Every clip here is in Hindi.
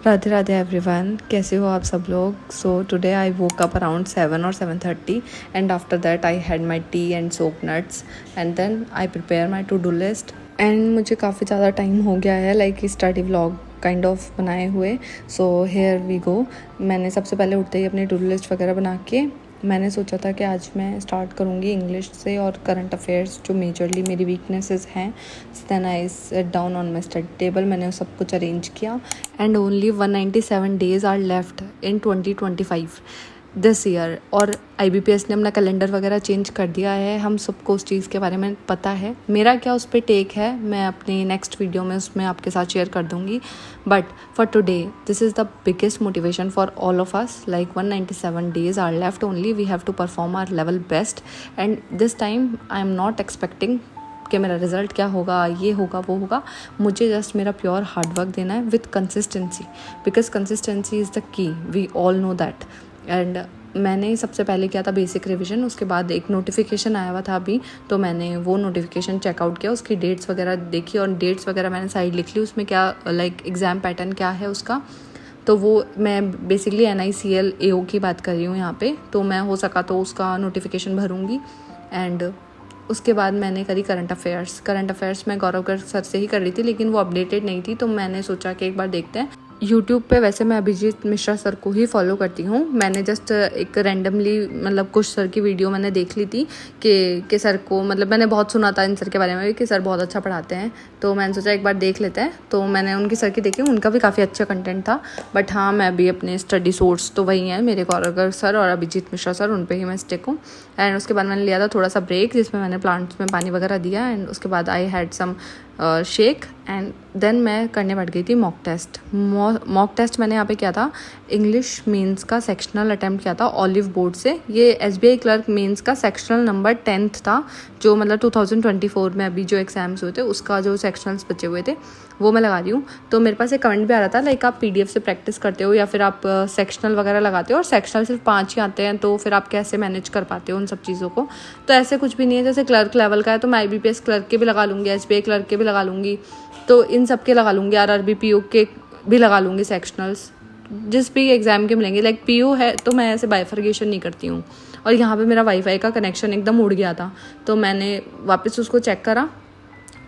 राधे राधे एवरीवन, कैसे हो आप सब लोग। So today I woke up around 7 or 7:30 and after that I had my tea and soak nuts and then I prepare my to do list. And मुझे काफ़ी ज़्यादा टाइम हो गया है like study vlog kind of बनाए हुए। So here we go. मैंने सबसे पहले उठते ही अपनी टू डू लिस्ट वगैरह बना के मैंने सोचा था कि आज मैं स्टार्ट करूँगी इंग्लिश से और करंट अफेयर्स जो मेजरली मेरी वीकनेसेस हैं। Then I set down on my study table, मैंने सब कुछ अरेंज किया and only 197 days are left in 2025 this year. और IBPS ने अपना कैलेंडर वगैरह चेंज कर दिया है, हम सबको उस चीज़ के बारे में पता है। मेरा क्या उस पर टेक है मैं अपनी नेक्स्ट वीडियो में उसमें आपके साथ शेयर कर दूँगी। But for today this is the biggest motivation for all of us. Like 197 days are left only, we have to perform our level best and this time I am not expecting कि मेरा रिज़ल्ट क्या होगा, ये होगा वो होगा। मुझे जस्ट मेरा प्योर हार्डवर्क देना है with consistency, because consistency is the key, we all know that. And मैंने सबसे पहले किया था बेसिक रिवीजन, उसके बाद एक नोटिफिकेशन आया हुआ था अभी, तो मैंने वो नोटिफिकेशन चेकआउट किया, उसकी डेट्स वगैरह देखी और डेट्स वगैरह मैंने साइड लिख ली उसमें क्या लाइक एग्ज़ाम पैटर्न क्या है उसका। तो वो मैं बेसिकली NICL AO की बात कर रही हूँ यहाँ पे, तो मैं हो सका तो उसका नोटिफिकेशन भरूँगी। एंड उसके बाद मैंने करी करंट अफेयर्स मैं गौरव गर्ग सर से ही कर रही थी, लेकिन वो अपडेटेड नहीं थी, तो मैंने सोचा कि एक बार देखते हैं। यूट्यूब पे वैसे मैं अभिजीत मिश्रा सर को ही फॉलो करती हूँ। मैंने जस्ट एक रैंडमली मतलब कुछ सर की वीडियो मैंने देख ली थी कि सर को मतलब मैंने बहुत सुना था इन सर के बारे में भी कि सर बहुत अच्छा पढ़ाते हैं, तो मैंने सोचा एक बार देख लेते हैं। तो मैंने उनकी सर की देखी, उनका भी काफ़ी अच्छा कंटेंट था। बट हाँ, मैं भी अपने स्टडी सोर्स तो वही हैं मेरे गौरव गर्ग सर और अभिजीत मिश्रा सर, उन पर ही मैं स्टिक हूँ। एंड उसके बाद मैंने लिया था थोड़ा सा ब्रेक जिसमें मैंने प्लांट्स में पानी वगैरह दिया एंड उसके बाद I had some shake and then मैं करने बैठ गई थी मॉक टेस्ट मैंने यहाँ पे किया था। इंग्लिश मेंस का सेक्शनल अटेम्प्ट किया था ऑलिव बोर्ड से। ये SBI क्लर्क मेंस का सेक्शनल नंबर 10th था, जो मतलब 2024 में अभी जो एग्जाम्स हुए थे उसका जो सेक्शनल्स बचे हुए थे वो मैं लगा रही हूँ। तो मेरे पास एक कमेंट भी आ रहा था लाइक आप PDF से प्रैक्टिस करते हो या फिर आप सेक्शनल वगैरह लगाते हो, और सेक्शनल सिर्फ 5 ही आते हैं, तो फिर आप कैसे मैनेज कर पाते हो उन सब चीज़ों को। तो ऐसे कुछ भी नहीं है, जैसे क्लर्क लेवल का है तो मैं IBPS क्लर्क के भी लगा लूँगी, SBI क्लर्क के भी लगा लूँगी, तो इन सब के लगा लूँगी, RRB PO के भी लगा लूँगी सेक्शनल्स, जिस भी एग्ज़ाम के मिलेंगे। लाइक PO है तो मैं ऐसे बाइफर्गेशन नहीं करती हूँ। और यहाँ पे मेरा वाईफाई का कनेक्शन एकदम उड़ गया था, तो मैंने वापस उसको चेक करा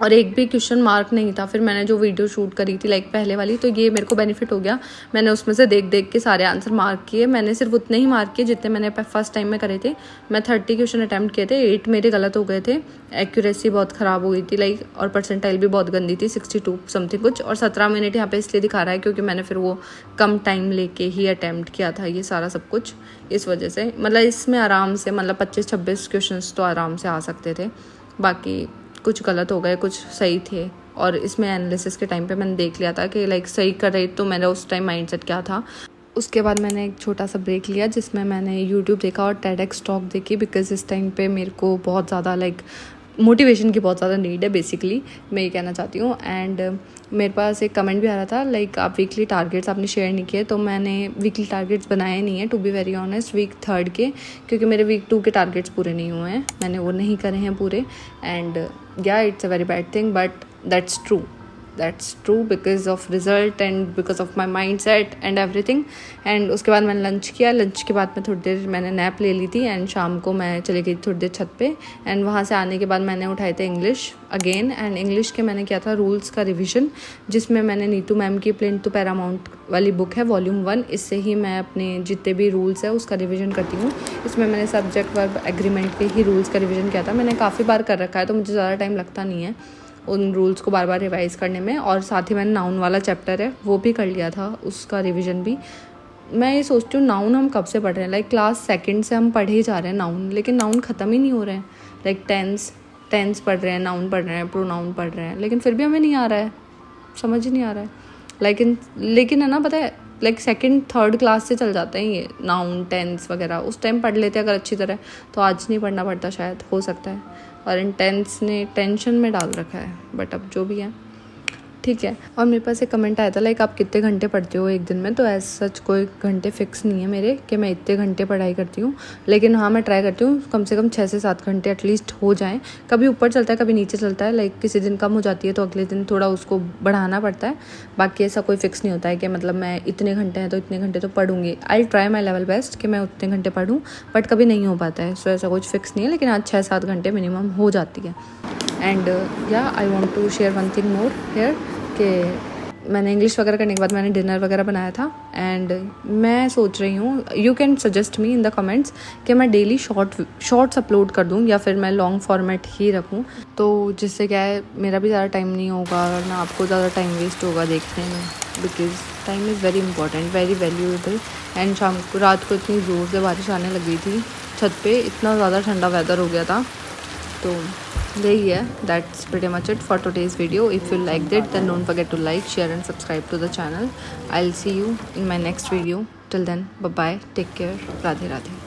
और एक भी क्वेश्चन मार्क नहीं था। फिर मैंने जो वीडियो शूट करी थी लाइक पहले वाली, तो ये मेरे को बेनिफिट हो गया, मैंने उसमें से देख देख के सारे आंसर मार्क किए। मैंने सिर्फ उतने ही मार्क किए जितने मैंने फर्स्ट टाइम में करे थे। मैं 30 क्वेश्चन अटैम्प्ट किए थे, 8 मेरे गलत हो गए थे, एक्यूरेसी बहुत ख़राब हो गई थी लाइक, और परसेंटाइल भी बहुत गंदी थी 62 समथिंग कुछ। और 17 मिनट यहाँ पे इसलिए दिखा रहा है क्योंकि मैंने फिर वो कम टाइम लेके ही अटैम्प्ट किया था ये सारा सब कुछ, इस वजह से। मतलब इसमें आराम से मतलब 25-26 क्वेश्चन तो आराम से आ सकते थे, बाकी कुछ गलत हो गए कुछ सही थे। और इसमें एनालिसिस के टाइम पे मैंने देख लिया था कि लाइक सही कर रही, तो मेरा उस टाइम माइंडसेट क्या था। उसके बाद मैंने एक छोटा सा ब्रेक लिया जिसमें मैंने YouTube देखा और TEDx टॉक देखी, बिकॉज इस टाइम पे मेरे को बहुत ज़्यादा लाइक मोटिवेशन की बहुत ज़्यादा नीड है, बेसिकली मैं ये कहना चाहती हूँ। एंड मेरे पास एक कमेंट भी आ रहा था लाइक आप वीकली टारगेट्स आपने शेयर नहीं किए, तो मैंने वीकली टारगेट्स बनाए नहीं है to be very honest week 3 के, क्योंकि मेरे वीक 2 के टारगेट्स पूरे नहीं हुए हैं, मैंने वो नहीं करे हैं पूरे। एंड या it's a very bad thing but that's true because of result and because of my mind set and everything. And उसके बाद मैंने लंच किया, लंच के बाद में थोड़ी देर मैंने नैप ले ली थी एंड शाम को मैं चली गई थोड़ी देर छत पे। एंड वहाँ से आने के बाद मैंने उठाए थे इंग्लिश अगेन, एंड इंग्लिश के मैंने किया था रूल्स का रिविजन, जिसमें मैंने नीतू मैम की प्लेंट टू पैरामाउंट वाली बुक है वॉल्यूम 1, इससे ही मैं अपने जितने भी रूल्स है उसका रिविजन करती हूँ। इसमें मैंने सब्जेक्ट वर्ब एग्रीमेंट के ही रूल्स का रिविजन किया था, मैंने काफ़ी बार कर रखा है तो मुझे ज़्यादा टाइम लगता नहीं है उन रूल्स को बार बार रिवाइज़ करने में। और साथ ही मैंने नाउन वाला चैप्टर है वो भी कर लिया था, उसका रिविज़न भी। मैं ये सोचती हूँ नाउन हम कब से पढ़ रहे हैं, लाइक क्लास 2nd से हम पढ़े ही जा रहे हैं नाउन, लेकिन नाउन ख़त्म ही नहीं हो रहे हैं। लाइक टेंस पढ़ रहे हैं, नाउन पढ़ रहे हैं, प्रोनाउन पढ़ रहे हैं, लेकिन फिर भी हमें नहीं आ रहा है, समझ ही नहीं आ रहा है। लेकिन है ना, पता है लाइक 2nd 3rd क्लास से चल जाते हैं ये नाउन टेंस वगैरह, उस टाइम पढ़ लेते अगर अच्छी तरह, तो आज नहीं पढ़ना पड़ता शायद, हो सकता है। और इन टेंस ने टेंशन में डाल रखा है, बट अब जो भी है। ठीक है। और मेरे पास एक कमेंट आया था लाइक आप कितने घंटे पढ़ते हो एक दिन में, तो ऐसा सच कोई घंटे फिक्स नहीं है मेरे कि मैं इतने घंटे पढ़ाई करती हूँ, लेकिन हाँ मैं ट्राई करती हूँ कम से कम 6 से 7 घंटे एटलीस्ट हो जाएं। कभी ऊपर चलता है कभी नीचे चलता है, लाइक किसी दिन कम हो जाती है तो अगले दिन थोड़ा उसको बढ़ाना पड़ता है। बाकी ऐसा कोई फिक्स नहीं होता है कि मतलब मैं इतने घंटे हैं तो इतने घंटे तो पढ़ूंगी। I try my level best कि मैं उतने घंटे पढ़ूँ, बट कभी नहीं हो पाता है। सो ऐसा कुछ फिक्स नहीं है, लेकिन आज 6-7 घंटे मिनिमम हो जाती है। एंड या I want to share one thing more here कि मैंने इंग्लिश वगैरह करने के बाद मैंने डिनर वगैरह बनाया था, एंड मैं सोच रही हूँ you can suggest me in the comments कि मैं डेली शॉर्ट्स अपलोड कर दूँ या फिर मैं लॉन्ग फॉर्मेट ही रखूँ, तो जिससे क्या है मेरा भी ज़्यादा टाइम नहीं होगा और ना आपको ज़्यादा टाइम वेस्ट होगा देखने में, because time is very important, very valuable. And शाम को रात को इतनी ज़ोर से बारिश आने लगी थी, छत पे इतना ज़्यादा ठंडा वेदर हो गया था। तो यही है, that's pretty much it for today's video. If you liked it, then don't forget to like, share and subscribe to the channel. I'll see you in my next video. Till then, bye bye, take care, Radhe Radhe.